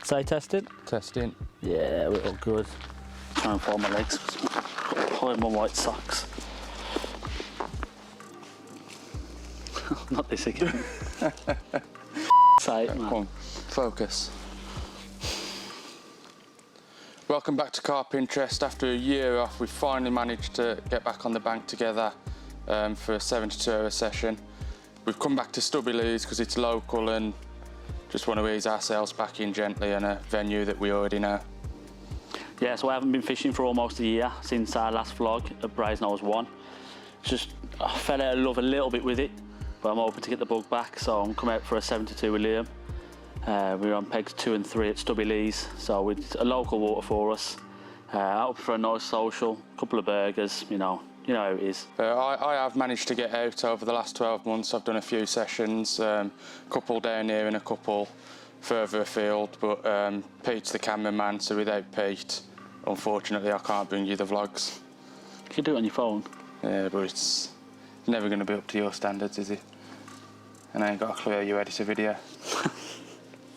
Say testing? Testing. Yeah, we're all good. Try and fold my legs. Hide my white socks. Not this again. Say it, man. Come on, focus. Welcome back to Car Pinterest. After a year off, we finally managed to get back on the bank together for a 72-hour session. We've come back to Stubby Leas because it's local and just want to ease ourselves back in gently in a venue that we already know. Yeah, so I haven't been fishing for almost a year since our last vlog at Brasenose 1. I fell out of love a little bit with it, but I'm hoping to get the bug back, so I'm coming out for a 72 with Liam. We're on pegs 2 and 3 at Stubby Leas, so it's a local water for us. Out for a nice social, couple of burgers, you know how it is. I have managed to get out over the last 12 months. I've done a few sessions, a couple down here and a couple further afield, but Pete's the cameraman, so without Pete, unfortunately I can't bring you the vlogs. You can do it on your phone. Yeah, but it's never going to be up to your standards, is it? And I ain't got a clue how you edit a video.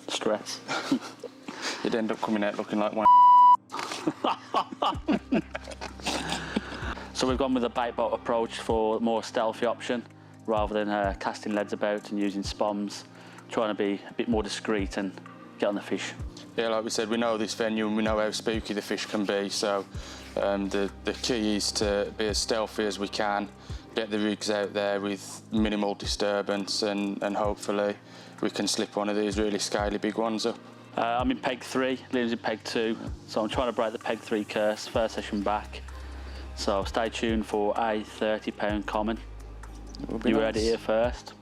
Stress. You'd end up coming out looking like one. So we've gone with a bait boat approach for a more stealthy option, rather than casting leads about and using spoms, trying to be a bit more discreet and get on the fish. Yeah, like we said, we know this venue and we know how spooky the fish can be, so the key is to be as stealthy as we can, get the rigs out there with minimal disturbance, and hopefully we can slip one of these really scaly big ones up. I'm in peg 3, Liam's in peg 2, so I'm trying to break the peg 3 curse, first session back. So stay tuned for a £30 common. You heard it here first.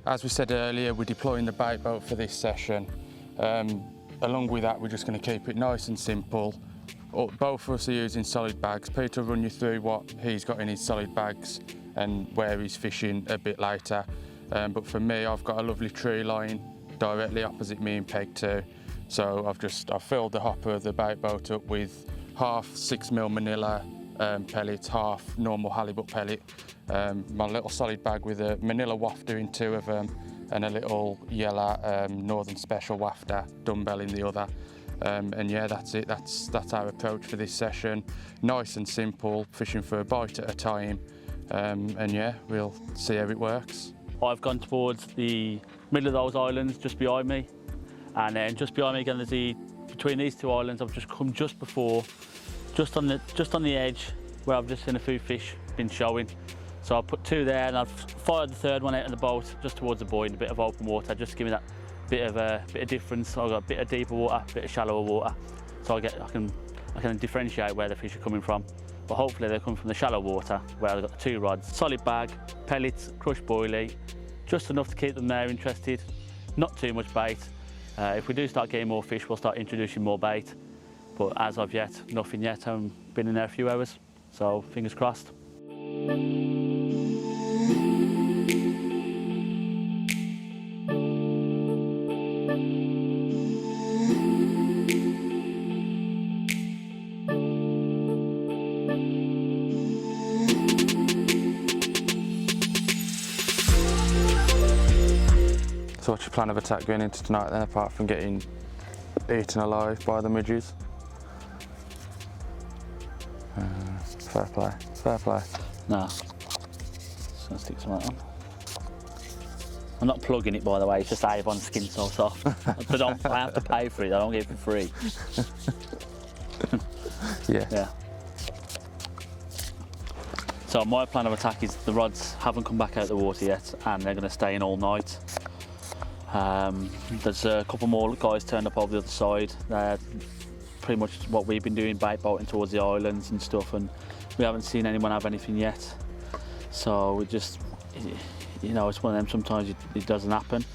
As we said earlier, we're deploying the bait boat for this session. Along with that, we're just going to keep it nice and simple. Both of us are using solid bags. Peter will run you through what he's got in his solid bags and where he's fishing a bit later. But for me, I've got a lovely tree line directly opposite me in peg 2. So I've filled the hopper of the bait boat up with half 6mm manila pellets, half normal halibut pellet. My little solid bag with a manila wafter in 2 of them and a little yellow Northern Special wafter dumbbell in the other. And yeah, that's it. That's our approach for this session. Nice and simple, fishing for a bite at a time. And yeah, we'll see how it works. I've gone towards the middle of those islands just behind me, and then just behind me again, between these 2 islands, I've just come just on the edge where I've just seen a few fish been showing. So I put 2 there, and I've fired the 3rd one out of the boat just towards the buoy in a bit of open water, just to give me that bit of difference. So I've got a bit of deeper water, a bit of shallower water, so I can differentiate where the fish are coming from. But hopefully they're coming from the shallow water where I've got the 2 rods, solid bag, pellets, crushed boilie, just enough to keep them there interested, not too much bait. If we do start getting more fish, we'll start introducing more bait. But as of yet, nothing yet. I've been in there a few hours, so fingers crossed. So what's your plan of attack going into tonight then, apart from getting eaten alive by the midges? Fair play, fair play. No. Just gonna stick some of that on. I'm not plugging it, by the way, it's just Avon Skin So Soft. I have to pay for it, I don't get it for free. Yeah. So my plan of attack is the rods haven't come back out of the water yet, and they're going to stay in all night. There's a couple more guys turned up over the other side. They're pretty much what we've been doing, bait boating towards the islands and stuff, and we haven't seen anyone have anything yet. So we just, you know, it's one of them, sometimes it doesn't happen.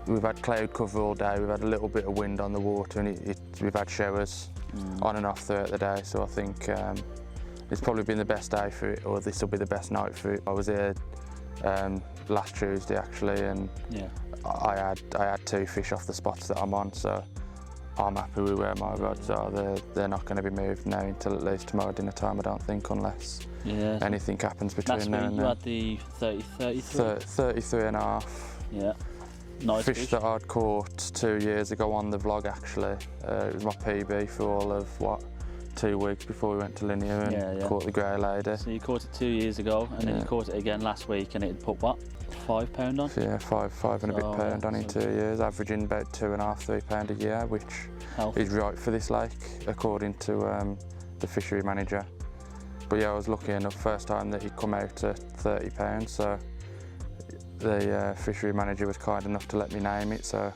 We've had cloud cover all day, we've had a little bit of wind on the water, and we've had showers on and off throughout the day, so I think it's probably been the best day for it, or this will be the best night for it. I was here last Tuesday actually, and yeah. I had 2 fish off the spots that I'm on, so I'm happy with where my rods are. They're not going to be moved now until at least tomorrow dinner time, I don't think, unless anything happens between now and then. Last week you had the 33 and a half. Yeah. Nice Fish that I'd caught 2 years ago on the vlog actually. It was my PB for all of 2 weeks before we went to Linear and caught the grey lady. So you caught it 2 years ago, and then you caught it again last week, and it had put what, £5 on? Yeah, five and a bit pound on in 2 years, averaging about £2.5–3 £3 a year, which is right for this lake, according to the fishery manager. But yeah, I was lucky enough, first time that he'd come out at £30, so the fishery manager was kind enough to let me name it, so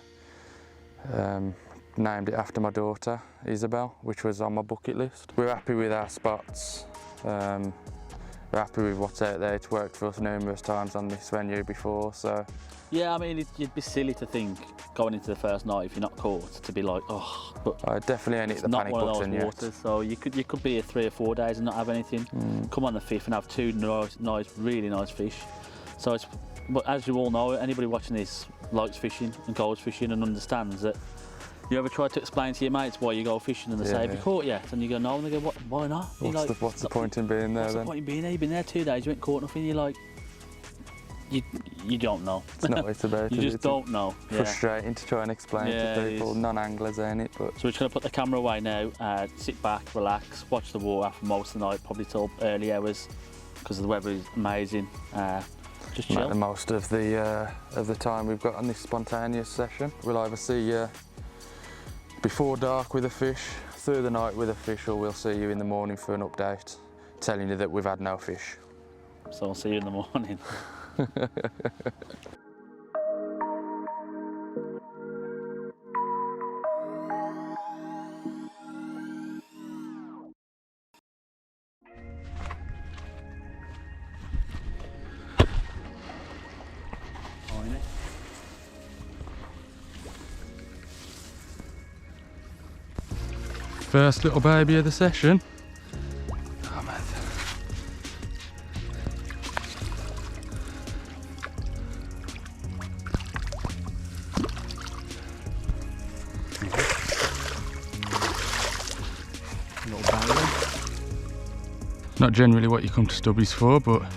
named it after my daughter, Isabel, which was on my bucket list. We're happy with our spots, we're happy with what's out there. It's worked for us numerous times on this venue before, so... Yeah, I mean, you'd be silly to think, going into the first night, if you're not caught, to be like, oh, but I definitely ain't hit the panic button yet. Waters, so you could be here 3 or 4 days and not have anything. Come on the 5th and have 2 really nice fish. So it's, but as you all know, anybody watching this likes fishing and goes fishing and understands that. You ever try to explain to your mates why you go fishing and they say, have you caught yet? And you go, no, and they go, why not? What's the point in being there then? What's the point in being there? You've been there 2 days, you ain't caught nothing, you're like, you don't know. It's not what it's about. You just don't know. Frustrating to try and explain to people, non-anglers, ain't it? But. So we're just going to put the camera away now, sit back, relax, watch the water for most of the night, probably till early hours, because the weather is amazing. Just chill. Make the most of the time we've got on this spontaneous session. We'll either see you before dark with a fish, through the night with a fish, or we'll see you in the morning for an update, telling you that we've had no fish. So I'll see you in the morning. First little baby of the session. Oh, man. Little baby. Not generally what you come to Stubbies for, but yeah,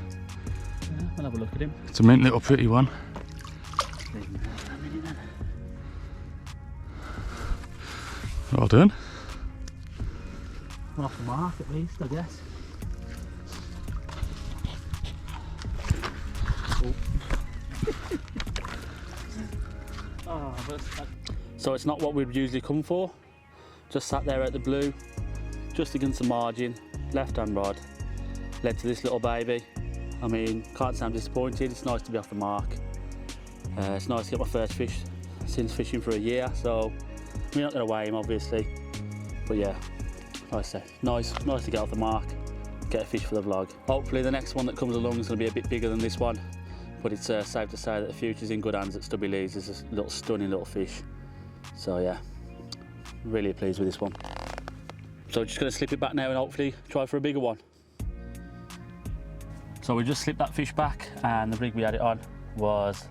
we'll have a look at him. It's a mint little pretty one. Well done. Off the mark at least, I guess. So it's not what we'd usually come for. Just sat there at the blue, just against the margin, left hand rod, led to this little baby. I mean, can't say I'm disappointed. It's nice to be off the mark. It's nice to get my first fish since fishing for a year, so we're not going to weigh him obviously, but yeah. Like I said, nice to get off the mark, get a fish for the vlog. Hopefully the next one that comes along is going to be a bit bigger than this one, but it's safe to say that the future's in good hands at Stubby Leas. It's a little stunning little fish. So yeah, really pleased with this one. So just going to slip it back now and hopefully try for a bigger one. So we just slipped that fish back, and the rig we had it on was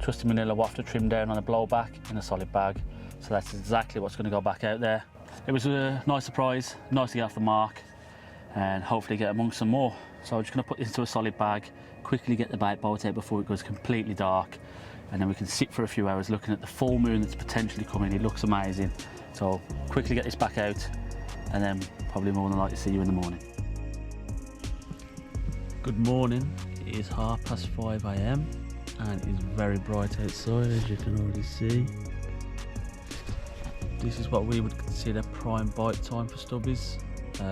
trusty manila wafter trimmed down on a blowback in a solid bag. So that's exactly what's going to go back out there. It was a nice surprise, nice to get off the mark and hopefully get amongst some more. So I'm just going to put this into a solid bag, quickly get the bait boat out before it goes completely dark, and then we can sit for a few hours looking at the full moon that's potentially coming. It looks amazing. So quickly get this back out and then probably more than likely see you in the morning. Good morning, it is 5:30 AM and it's very bright outside, as you can already see. This is what we would consider prime bite time for stubbies,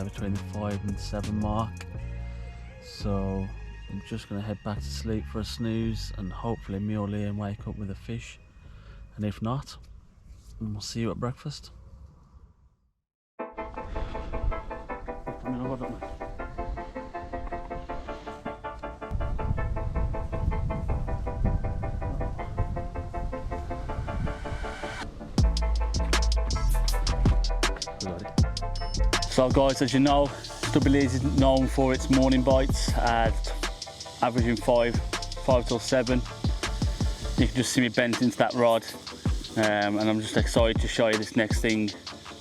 between the 5 and 7 mark. So I'm just going to head back to sleep for a snooze, and hopefully me or Liam wake up with a fish, and if not, we'll see you at breakfast. So guys, as you know, Stubby Leas is known for its morning bites at averaging 5 till 7. You can just see me bent into that rod, and I'm just excited to show you this next thing.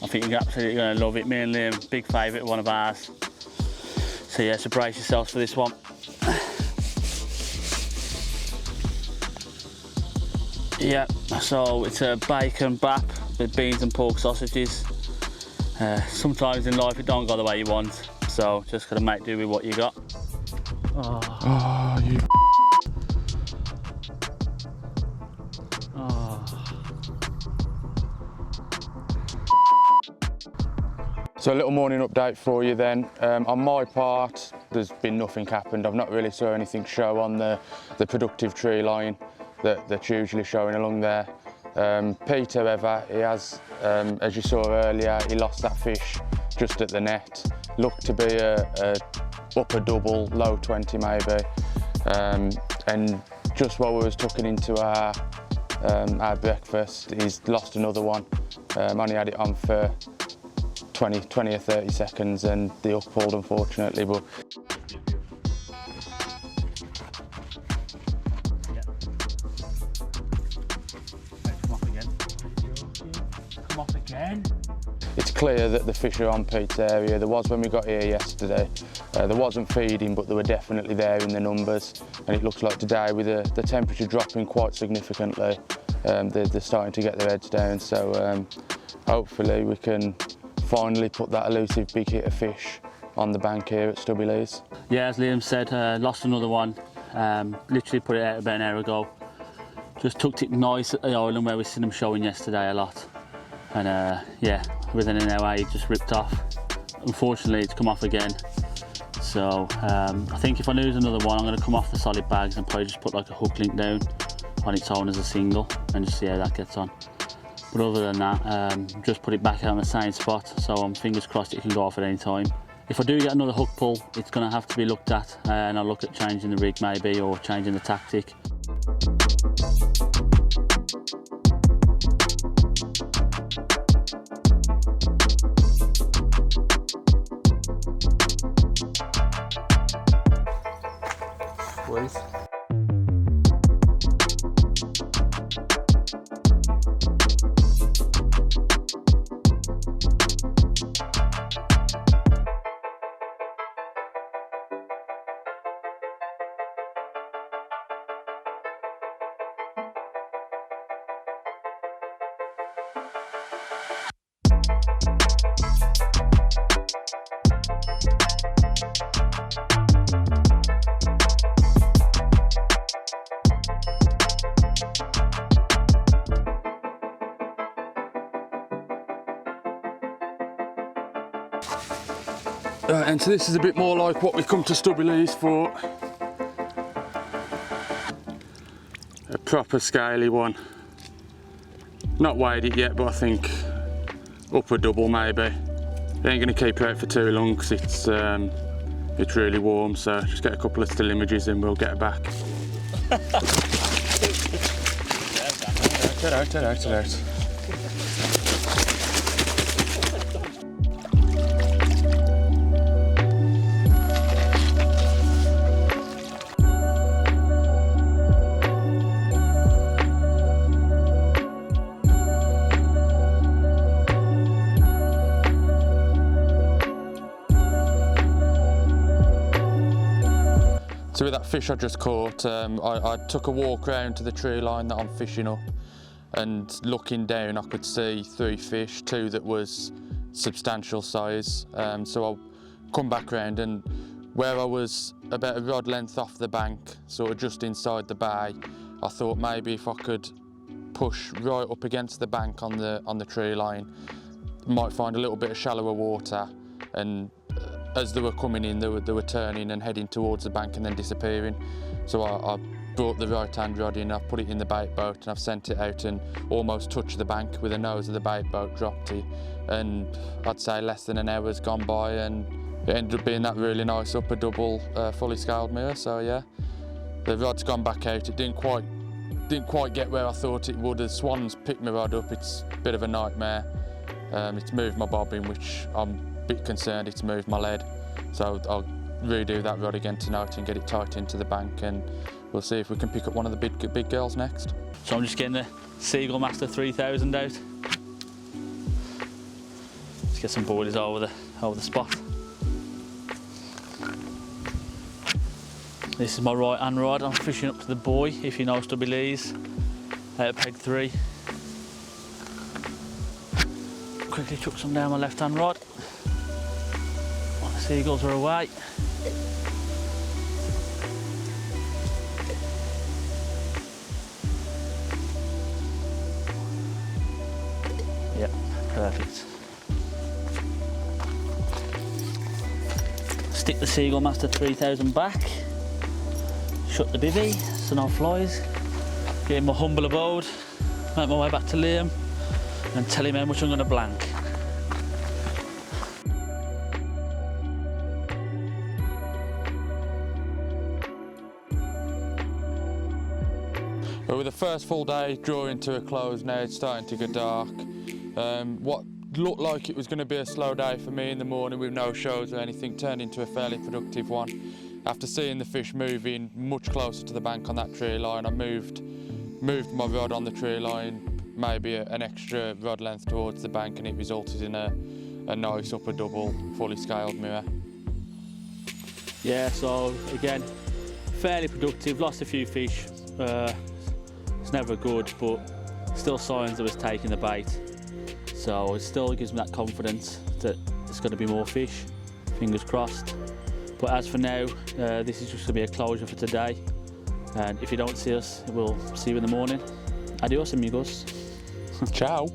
I think you're absolutely going to love it. Me and Liam, big favourite, one of ours. So yeah, so brace yourselves for this one. Yeah, so it's a bacon bap with beans and pork sausages. Sometimes in life it don't go the way you want, so just gotta make do with what you got. Oh, you So a little morning update for you then. On my part, there's been nothing happened. I've not really saw anything show on the productive tree line that's usually showing along there. Peter, however, he has, as you saw earlier, he lost that fish just at the net. Looked to be a upper double, low 20 maybe. And just while we was tucking into our breakfast, he's lost another one. Only had it on for 20 or 30 seconds and the hook pulled, unfortunately. But Come off again. it's clear that the fish are on Pete's area. There was when we got here yesterday. There wasn't feeding, but they were definitely there in the numbers. And it looks like today, with the temperature dropping quite significantly, they're starting to get their heads down. So hopefully we can finally put that elusive big hit of fish on the bank here at Stubby Leas. Yeah, as Liam said, lost another one. Literally put it out about an hour ago. Just tucked it nice at the island where we seen them showing yesterday a lot. And yeah, within an hour it just ripped off. Unfortunately, it's come off again. So I think if I lose another one, I'm going to come off the solid bags and probably just put like a hook link down on its own as a single and just see how that gets on. But other than that, just put it back out on the same spot, so I'm fingers crossed it can go off at any time. If I do get another hook pull, it's going to have to be looked at, and I'll look at changing the rig maybe, or changing the tactic. Squeeze. Right, and so this is a bit more like what we come to Stubby Leas for. A proper scaly one. Not weighed it yet, but I think upper double maybe. Ain't going to keep it out for too long because it's really warm, so just get a couple of still images and we'll get it back. Get out. So with that fish I just caught, I took a walk around to the tree line that I'm fishing up, and looking down I could see 3 fish, 2 that was substantial size. So I'll come back round, and where I was about a rod length off the bank, sort of just inside the bay, I thought maybe if I could push right up against the bank on the tree line, might find a little bit of shallower water and as they were coming in, they were turning and heading towards the bank and then disappearing. So I brought the right-hand rod in, I've put it in the bait boat and I've sent it out and almost touched the bank with the nose of the bait boat, dropped it, and I'd say less than an hour's gone by and it ended up being that really nice upper double fully scaled mirror. So yeah, the rod's gone back out. It didn't quite get where I thought it would. The swan's picked my rod up. It's a bit of a nightmare. It's moved my bobbin, which I'm a bit concerned it's moved my lead. So I'll redo that rod again tonight and get it tight into the bank, and we'll see if we can pick up one of the big girls next. So I'm just getting the Seagull Master 3000 out. Let's get some boilies over the spot. This is my right hand rod. I'm fishing up to the buoy, if you know Stubby Leas, out of peg 3. Quickly chuck some down my left hand rod. While the seagulls are away. Yep, perfect. Stick the Seagull Master 3000 back. Shut the bivvy so no flies. Get in my humble abode, make my way back to Liam and tell him how much I'm going to blank. Well, with the first full day drawing to a close now, it's starting to get dark. What looked like it was going to be a slow day for me in the morning with no shows or anything turned into a fairly productive one. After seeing the fish moving much closer to the bank on that tree line, I moved my rod on the tree line maybe an extra rod length towards the bank, and it resulted in a nice upper double fully scaled mirror. Yeah, so again, fairly productive, lost a few fish. It's never good, but still signs that was taking the bait. So it still gives me that confidence that there's going to be more fish, fingers crossed. But as for now, this is just going to be a closure for today. And if you don't see us, we'll see you in the morning. Adios, amigos. Ciao.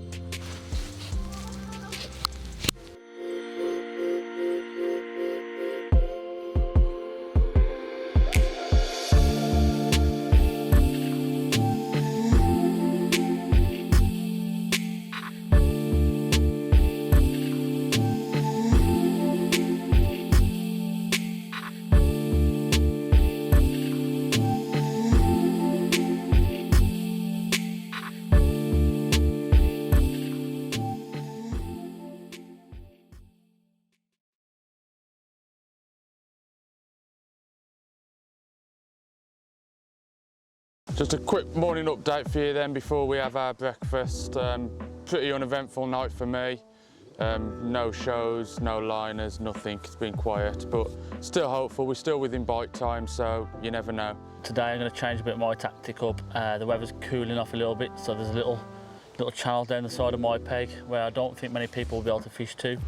Just a quick morning update for you then before we have our breakfast. Pretty uneventful night for me. No shows, no liners, nothing. It's been quiet, but still hopeful. We're still within bite time, so you never know. Today I'm going to change a bit of my tactic up. The weather's cooling off a little bit, so there's a little channel down the side of my peg where I don't think many people will be able to fish to.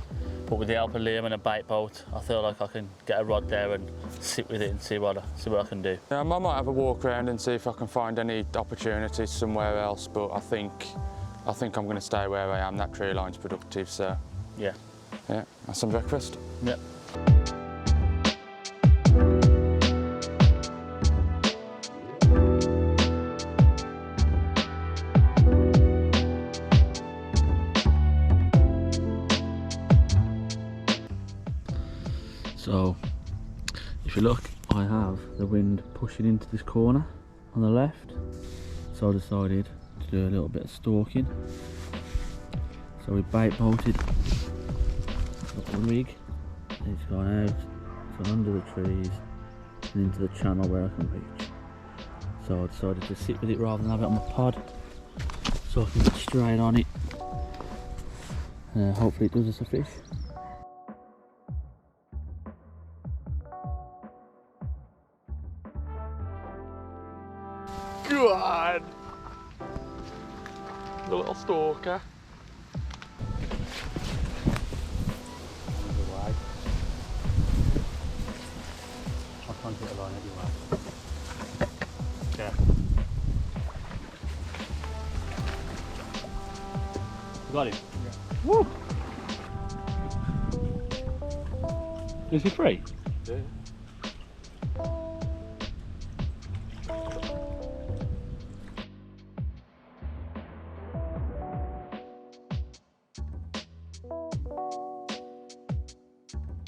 But with the help of Liam and a bait boat, I feel like I can get a rod there and sit with it and see what I can do. I might have a walk around and see if I can find any opportunities somewhere else, but I think I'm going to stay where I am. That tree line's productive, so yeah, have some breakfast. Yep. So, if you look, I have the wind pushing into this corner on the left, so I decided to do a little bit of stalking. So we bait bolted the rig, it's gone out, gone under the trees and into the channel where I can reach. So I decided to sit with it rather than have it on my pod, so I can get straight on it. Hopefully it does us a fish. God! The little stalker. I can't get a line anyway. Yeah. Got him? Yeah. Woo! Is he free? Yeah.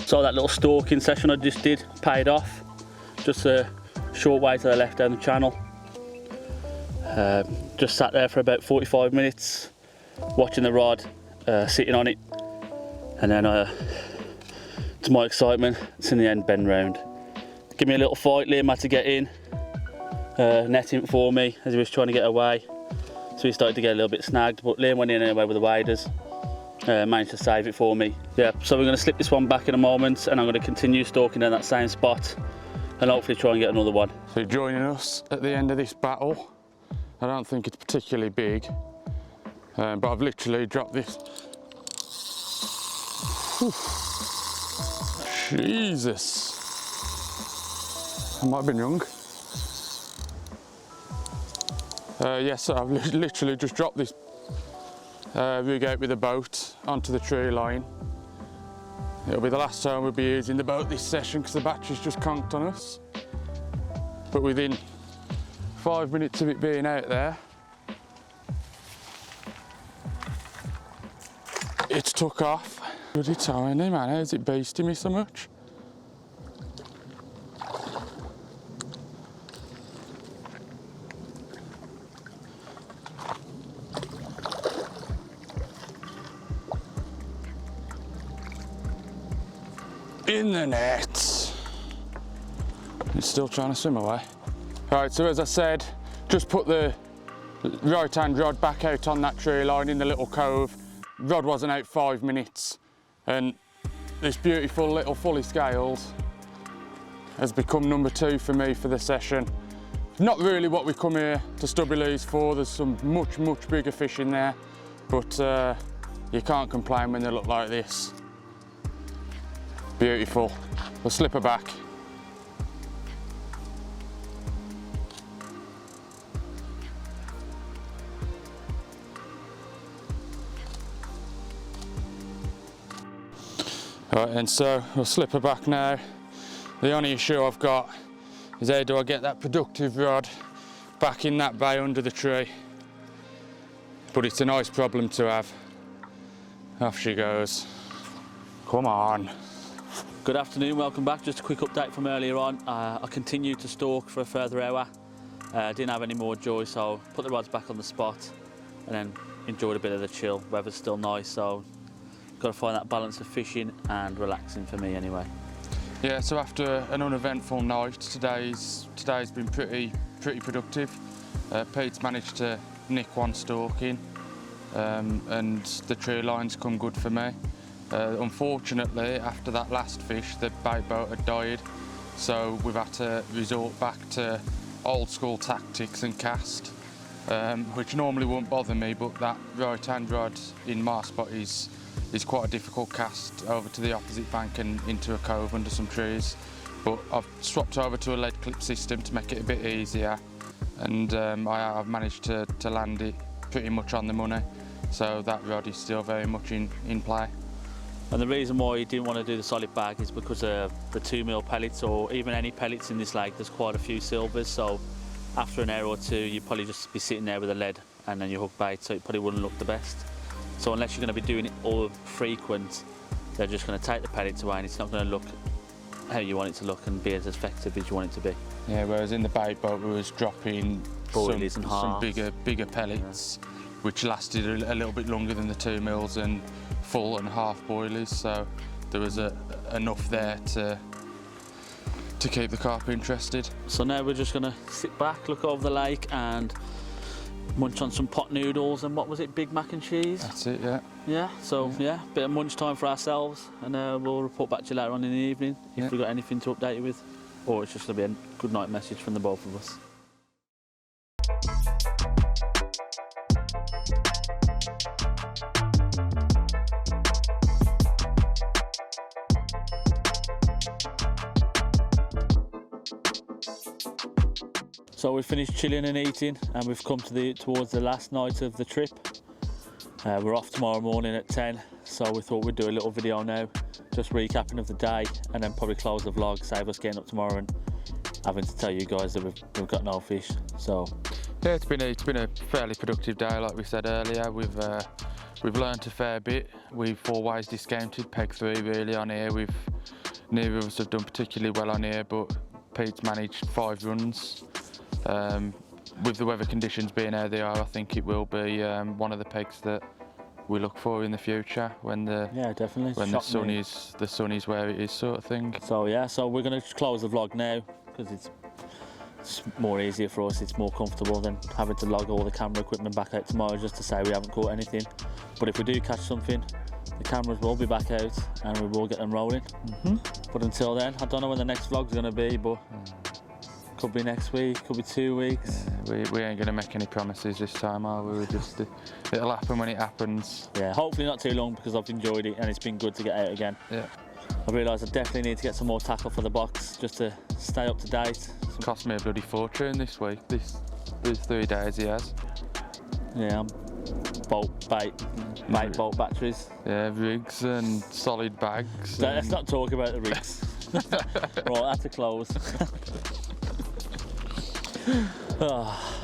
So that little stalking session I just did paid off. Just a short way to the left down the channel. Just sat there for about 45 minutes watching the rod, sitting on it, and then to my excitement, it's in the end bend round. Give me a little fight. Liam had to get in, net him for me as he was trying to get away, so he started to get a little bit snagged, but Liam went in anyway with the waders. Managed to save it for me. Yeah, so we're going to slip this one back in a moment, and I'm going to continue stalking in that same spot and hopefully try and get another one. So joining us at the end of this battle, I don't think it's particularly big, but I've literally dropped this. Whew. Jesus, I might have been young. Yes, so I've literally just dropped this rig out with a boat onto the tree line. It'll be the last time we'll be using the boat this session because the battery's just conked on us. But within 5 minutes of it being out there, it's took off. Bloody tiny, man, how's it beasting me so much? In the net. It's still trying to swim away. Right, so as I said, just put the right hand rod back out on that tree line in the little cove. Rod wasn't out 5 minutes, and this beautiful little fully scaled has become number 2 for me for the session. Not really what we come here to Stubby Leas for. There's some much bigger fish in there, but you can't complain when they look like this. Beautiful. We'll slip her back. Right, and so we'll slip her back now. The only issue I've got is how do I get that productive rod back in that bay under the tree? But it's a nice problem to have. Off she goes. Come on. Good afternoon, welcome back. Just a quick update from earlier on. I continued to stalk for a further hour. Didn't have any more joy, so put the rods back on the spot and then enjoyed a bit of the chill. Weather's still nice, so got to find that balance of fishing and relaxing for me anyway. Yeah, so after an uneventful night, today's been pretty productive. Pete's managed to nick one stalking, and the tree line's come good for me. Unfortunately, after that last fish, the bait boat had died, so we've had to resort back to old school tactics and cast, which normally wouldn't bother me, but that right hand rod in my spot is quite a difficult cast over to the opposite bank and into a cove under some trees. But I've swapped over to a lead clip system to make it a bit easier, and I've managed to land it pretty much on the money, so that rod is still very much in play. And the reason why you didn't want to do the solid bag is because of the 2mm pellets, or even any pellets in this lake. There's quite a few silvers, so after an hour or two you'd probably just be sitting there with a lead and then your hook bait, so it probably wouldn't look the best. So unless you're going to be doing it all frequent, they're just going to take the pellets away and it's not going to look how you want it to look and be as effective as you want it to be. Yeah, whereas in the bait boat we was dropping some bigger pellets, yeah, which lasted a little bit longer than the 2mm and full and half boilies, so there was enough there to keep the carp interested. So now we're just going to sit back, look over the lake and munch on some pot noodles and what was it, Big Mac and cheese? That's it, yeah. Yeah, so yeah, bit of munch time for ourselves, and we'll report back to you later on in the evening if we've got anything to update you with, or it's just going to be a good night message from the both of us. So we've finished chilling and eating, and we've come to towards the last night of the trip. We're off tomorrow morning at 10, so we thought we'd do a little video now, just recapping of the day, and then probably close the vlog, save us getting up tomorrow and having to tell you guys that we've got no fish. So yeah, it's been a fairly productive day, like we said earlier. We've learnt a fair bit. We've always discounted peg 3 really on here. Neither of us have done particularly well on here, but Pete's managed 5 runs. With the weather conditions being how they are, I think it will be one of the pegs that we look for in the future when the the sun is where it is, sort of thing. So yeah, so we're going to close the vlog now because it's more easier for us. It's more comfortable than having to log all the camera equipment back out tomorrow just to say we haven't caught anything. But if we do catch something, the cameras will be back out and we will get them rolling. But until then, I don't know when the next vlog's going to be, but could be next week, could be 2 weeks. Yeah, we ain't going to make any promises this time, are we? It'll happen when it happens. Yeah, hopefully not too long because I've enjoyed it and it's been good to get out again. Yeah. I realise I definitely need to get some more tackle for the box just to stay up to date. It's cost me a bloody fortune this week. These 3 days he has. Yeah, bolt, bait, bolt batteries. Yeah, rigs and solid bags. Let's not talk about the rigs. Right, that's a close. Oh.